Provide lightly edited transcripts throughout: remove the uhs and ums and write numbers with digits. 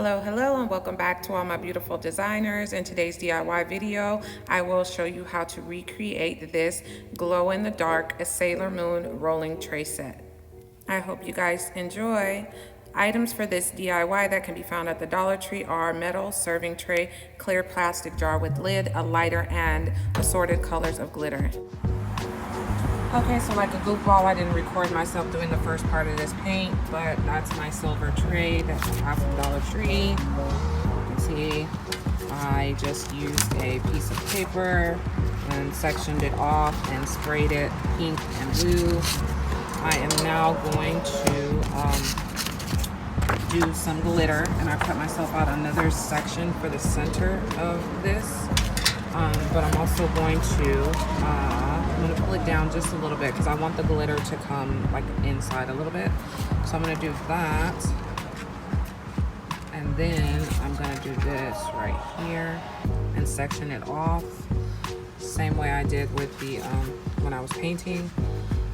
Hello, and welcome back to all my beautiful designers. In today's DIY video, I will show you how to recreate this glow-in-the-dark Sailor Moon rolling tray set. I hope you guys enjoy. Items for this DIY that can be found at the Dollar Tree are metal serving tray, clear plastic jar with lid, a lighter, and assorted colors of glitter. Okay, so like a goofball, I didn't record myself doing the first part of this paint, but that's my silver tray that I have from Dollar Tree. You can see I just used a piece of paper and sectioned it off and sprayed it pink and blue. I am now going to do some glitter, and I cut myself out another section for the center of this. But I'm also going to pull it down just a little bit because I want the glitter to come like inside a little bit. So I'm going to do that, and then I'm going to do this right here and section it off same way I did with the when I was painting.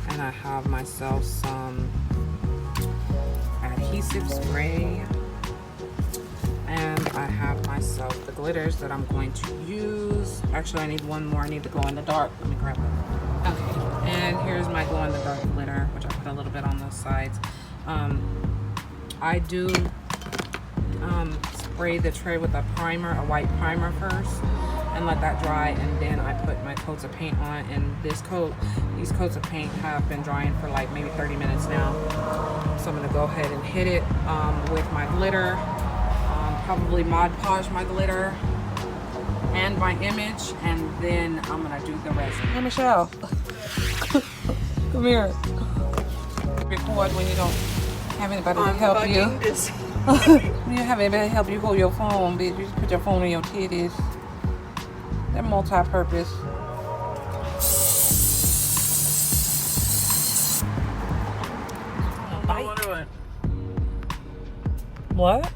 And I have myself some adhesive spray, and I have myself the glitters that I'm going to use. Actually, I need one more. I need to glow in the dark. Let me grab it. Okay, and here's my glow in the dark glitter, which I put a little bit on those sides. I do spray the tray with a primer, a white primer first, and let that dry, and then I put my coats of paint on. And these coats of paint have been drying for like maybe 30 minutes now. So I'm gonna go ahead and hit it with my glitter. Probably Mod Podge my glitter and my image, and then I'm gonna do the resin. Hey Michelle, come here. Record when you don't have anybody to help you. When you have anybody to help you hold your phone, bitch. You just put your phone in your titties. They're multi-purpose. What?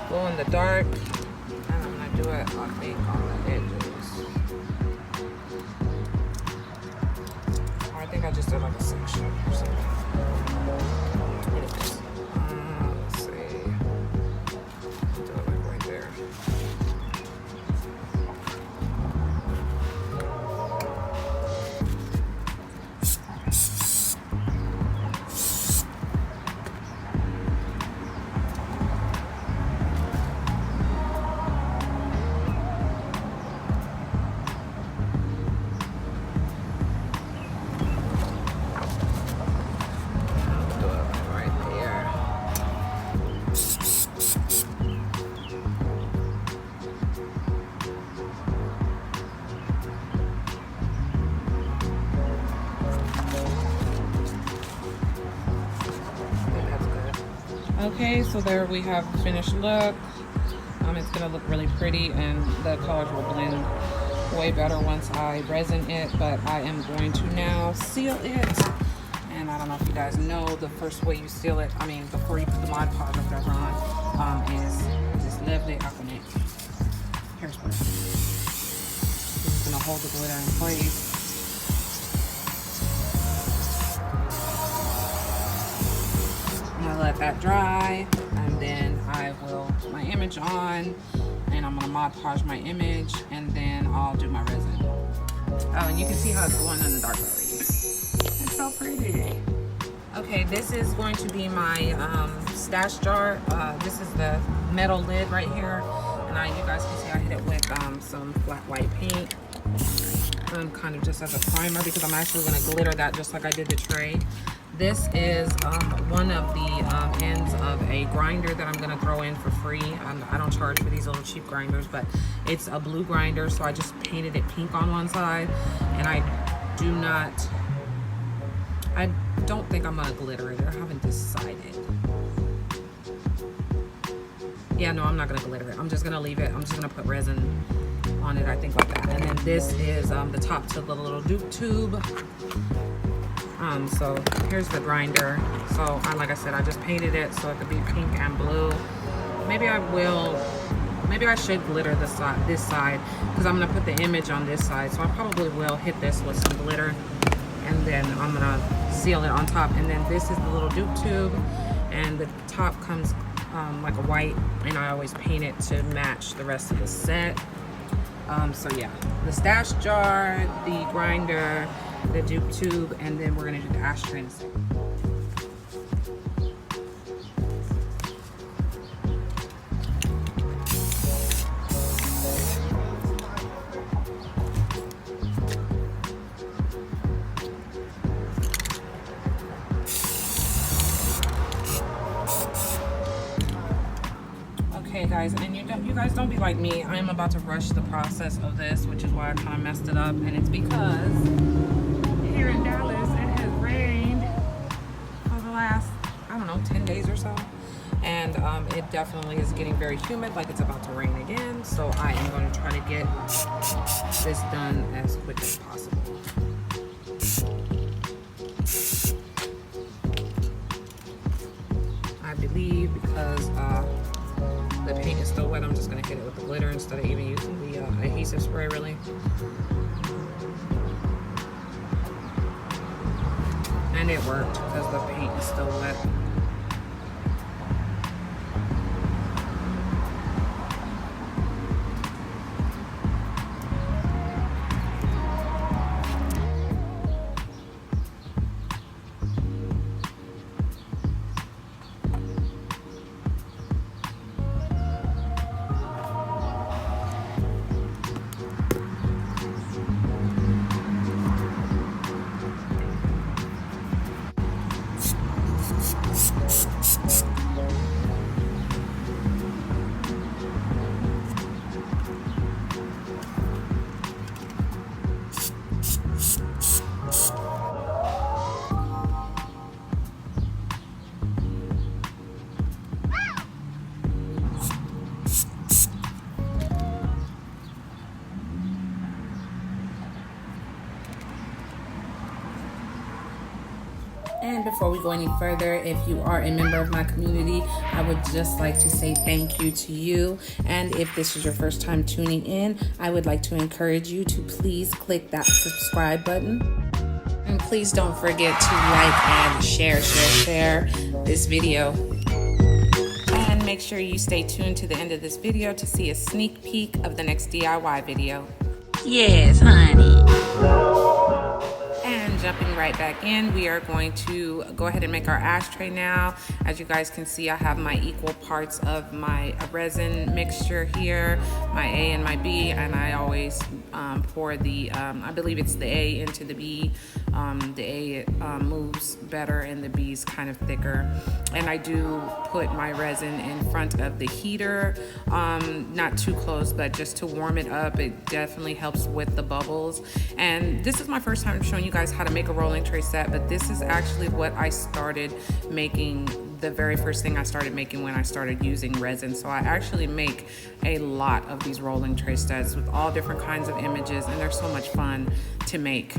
Glow in the dark, and I'm gonna do it on the edges. Or I think I just did like a section or something. Anyways, let's see. Do it like right there. Okay, so there we have the finished look. It's gonna look really pretty, and the colors will blend way better once I resin it, but I am going to now seal it. And I don't know if you guys know, the first way you seal it, before you put the Mod Podge or whatever on, is just leave it up in it. Hairspray. This is gonna hold the glitter in place. I'm gonna let that dry, and then I will put my image on, and I'm gonna Mod Podge my image, and then I'll do my resin. Oh, and you can see how it's glowing in the dark already. It's so pretty. Okay, this is going to be my stash jar. This is the metal lid right here, and you guys can see I hit it with some flat white paint, kind of just as a primer, because I'm actually gonna glitter that just like I did the tray. This is one of the ends of a grinder that I'm gonna throw in for free. I don't charge for these little cheap grinders, but it's a blue grinder, so I just painted it pink on one side, and I don't think I'm gonna glitter it. I haven't decided. Yeah, no, I'm not gonna glitter it. I'm just gonna leave it. I'm just gonna put resin on it, I think, like that. And then this is the top to the little Doob tube. So here's the grinder. So like I said, I just painted it so it could be pink and blue. Maybe I should glitter this side because I'm gonna put the image on this side. So I probably will hit this with some glitter, and then I'm gonna seal it on top. And then this is the little Doob tube, and the top comes like a white, and I always paint it to match the rest of the set. So yeah, the stash jar, the grinder, the Doob tube, and then we're gonna do the ashtray in a second. Okay guys, and you guys don't be like me. I'm about to rush the process of this, which is why I kind of messed it up, and it's because here in Dallas it has rained for the last, I don't know, 10 days or so, and it definitely is getting very humid, like it's about to rain again. So I am going to try to get this done as quick as possible. I believe because the paint is still wet, I'm just gonna hit it with the glitter instead of even using the adhesive spray, really. And it worked because the paint is still wet. And before we go any further, if you are a member of my community, I would just like to say thank you to you. And if this is your first time tuning in, I would like to encourage you to please click that subscribe button. And please don't forget to like and share this video. And make sure you stay tuned to the end of this video to see a sneak peek of the next DIY video. Yes, honey. And jumping right back in, we are going to go ahead and make our ashtray now. As you guys can see, I have my equal parts of my resin mixture here, my A and my B, and I always pour the, I believe it's the A into the B. The A moves better and the B is kind of thicker. And I do put my resin in front of the heater, not too close, but just to warm it up. It definitely helps with the bubbles. And this is my first time showing you guys how to make a rolling tray set, but this is actually what I started making the very first thing I started making when I started using resin. So I actually make a lot of these rolling tray sets with all different kinds of images, and they're so much fun to make.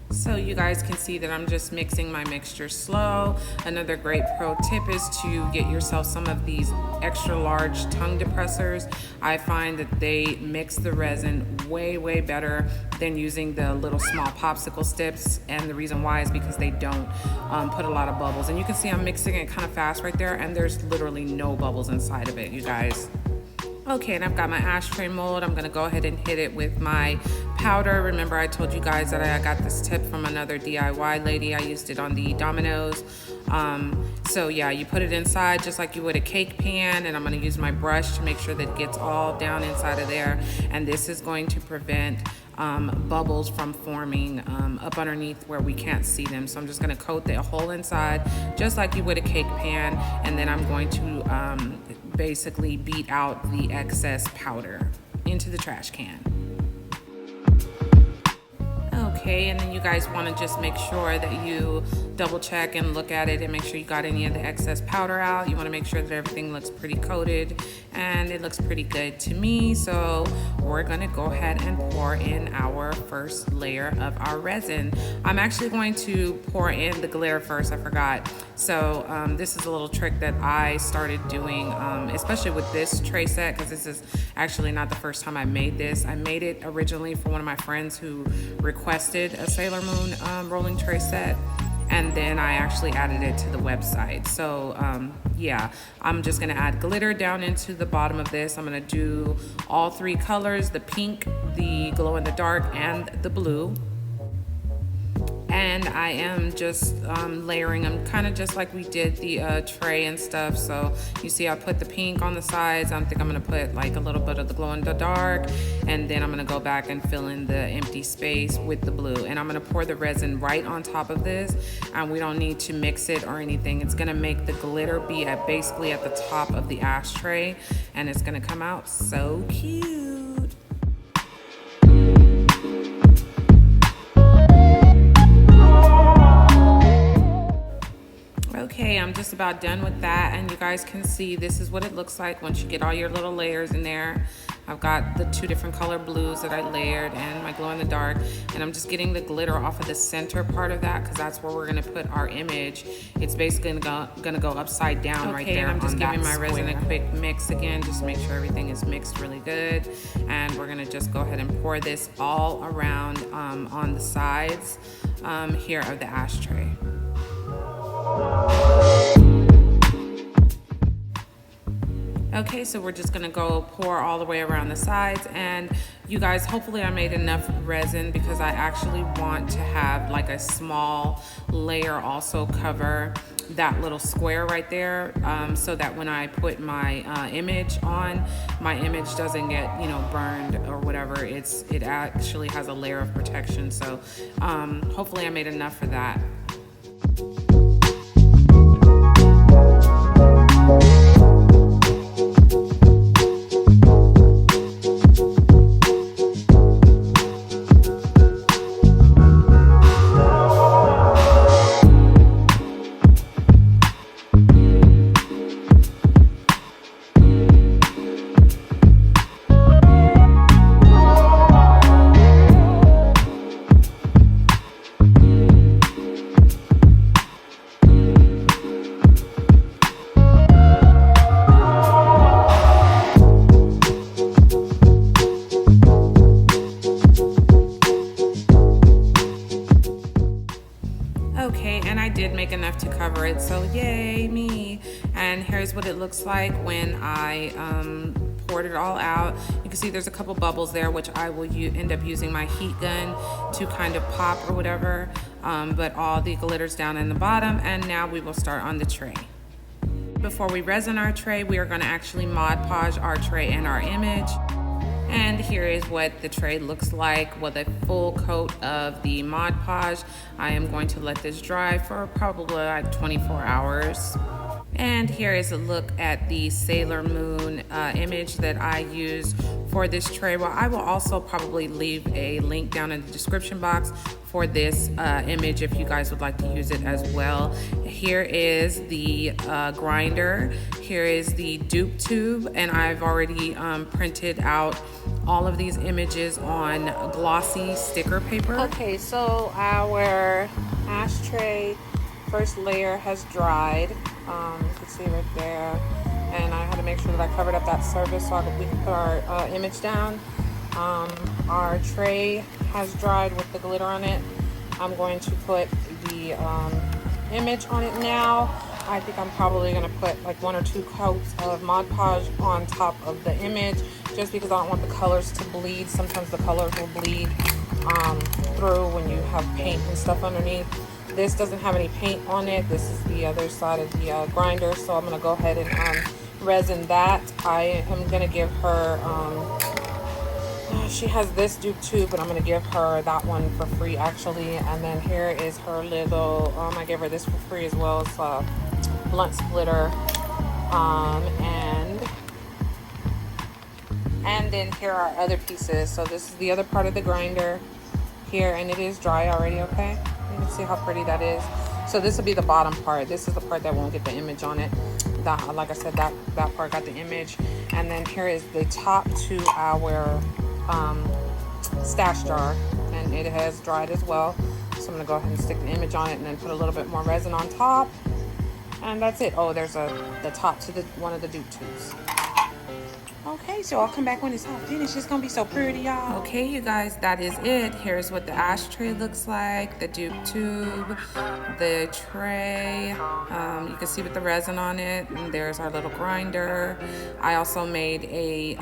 So you guys can see that I'm just mixing my mixture slow. Another great pro tip is to get yourself some of these extra large tongue depressors. I find that they mix the resin way better than using the little small popsicle sticks, and the reason why is because they don't put a lot of bubbles. And you can see I'm mixing it kind of fast right there, and there's literally no bubbles inside of it, you guys. Okay, and I've got my ashtray mold. I'm gonna go ahead and hit it with my powder. Remember I told you guys that I got this tip from another DIY lady. I used it on the dominoes. So yeah, you put it inside just like you would a cake pan, and I'm gonna use my brush to make sure that it gets all down inside of there. And this is going to prevent bubbles from forming up underneath where we can't see them. So I'm just gonna coat the whole inside just like you would a cake pan, and then I'm going to basically beat out the excess powder into the trash can. Okay, and then you guys want to just make sure that you double check and look at it and make sure you got any of the excess powder out. You want to make sure that everything looks pretty coated, and it looks pretty good to me. So we're going to go ahead and pour in our first layer of our resin. I'm actually going to pour in the glitter first, I forgot. So this is a little trick that I started doing, especially with this tray set, because this is actually not the first time I made this. I made it originally for one of my friends who requested a Sailor Moon rolling tray set, and then I actually added it to the website. So yeah, I'm just gonna add glitter down into the bottom of this. I'm gonna do all three colors, the pink, the glow in the dark, and the blue. And I am just layering them kind of just like we did the tray and stuff. So you see I put the pink on the sides. I think I'm gonna put like a little bit of the glow in the dark, and then I'm gonna go back and fill in the empty space with the blue. And I'm gonna pour the resin right on top of this, and we don't need to mix it or anything. It's gonna make the glitter be basically at the top of the ashtray, and it's gonna come out so cute. Okay, I'm just about done with that, and you guys can see this is what it looks like once you get all your little layers in there. I've got the two different color blues that I layered and my glow in the dark, and I'm just getting the glitter off of the center part of that because that's where we're gonna put our image. It's basically gonna go upside down right there. And I'm just giving my resin a quick mix again, just to make sure everything is mixed really good. And we're gonna just go ahead and pour this all around on the sides here of the ashtray. Okay, so we're just gonna go pour all the way around the sides, and you guys, hopefully I made enough resin because I actually want to have like a small layer also cover that little square right there, so that when I put my image on, my image doesn't get, burned or whatever. It actually has a layer of protection. So hopefully I made enough for that. Okay, and I did make enough to cover it, so yay me. And here's what it looks like when I poured it all out. You can see there's a couple bubbles there, which I will end up using my heat gun to kind of pop or whatever, but all the glitter's down in the bottom, and now we will start on the tray. Before we resin our tray, we are going to actually Mod Podge our tray and our image. And here is what the tray looks like with a full coat of the Mod Podge. I am going to let this dry for probably like 24 hours. And here is a look at the Sailor Moon image that I use for this tray. Well, I will also probably leave a link down in the description box for this image if you guys would like to use it as well. Here is the grinder. Here is the Doob tube, and I've already printed out all of these images on glossy sticker paper. Okay, so our ashtray first layer has dried. You can see right there. And I had to make sure that I covered up that surface so we can put our image down. Our tray has dried with the glitter on it. I'm going to put the image on it now. I think I'm probably going to put like 1 or 2 coats of Mod Podge on top of the image, just because I don't want the colors to bleed. Sometimes the colors will bleed through when you have paint and stuff underneath. This doesn't have any paint on it. This is the other side of the grinder, so I'm going to go ahead and resin that. I am going to give her, she has this Doob tube, but I'm going to give her that one for free actually. And then here is her little, I gave her this for free as well. It's a blunt splitter. And then here are other pieces. So this is the other part of the grinder here, and it is dry already, okay? You can see how pretty that is. So this will be the bottom part. This is the part that won't get the image on it. That, like I said, that part got the image. And then here is the top to our stash jar, and it has dried as well. So I'm gonna go ahead and stick the image on it and then put a little bit more resin on top. And that's it. Oh, there's the top to one of the Doob tubes. Okay, so I'll come back when it's all finished. It's gonna be so pretty, y'all. Okay, you guys, that is it. Here's what the ashtray looks like, the Doob tube, the tray. You can see with the resin on it, and there's our little grinder. I also made a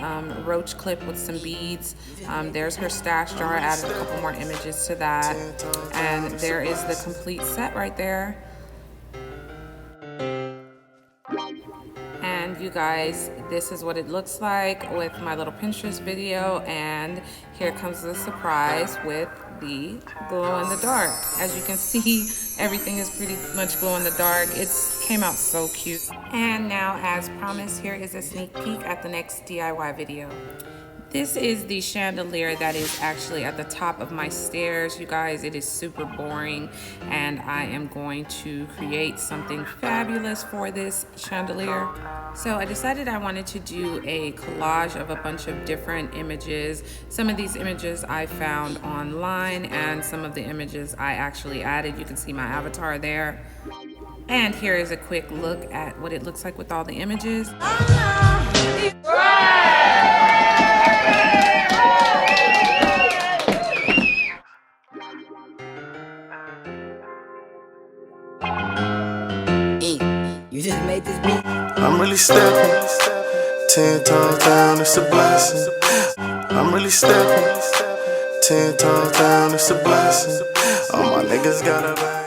roach clip with some beads. There's her stash jar. I added a couple more images to that. And there is the complete set right there. And you guys, this is what it looks like with my little Pinterest video, and here comes the surprise with the glow in the dark. As you can see, everything is pretty much glow in the dark. It came out so cute. And now, as promised, here is a sneak peek at the next DIY video. This is the chandelier that is actually at the top of my stairs. You guys, it is super boring, and I am going to create something fabulous for this chandelier. So I decided I wanted to do a collage of a bunch of different images. Some of these images I found online, and some of the images I actually added. You can see my avatar there. And here is a quick look at what it looks like with all the images. You just made this beat. I'm really stepping 10 toes down, it's a blessing. I'm really stepping 10 toes down, it's a blessing. All my niggas got a bag.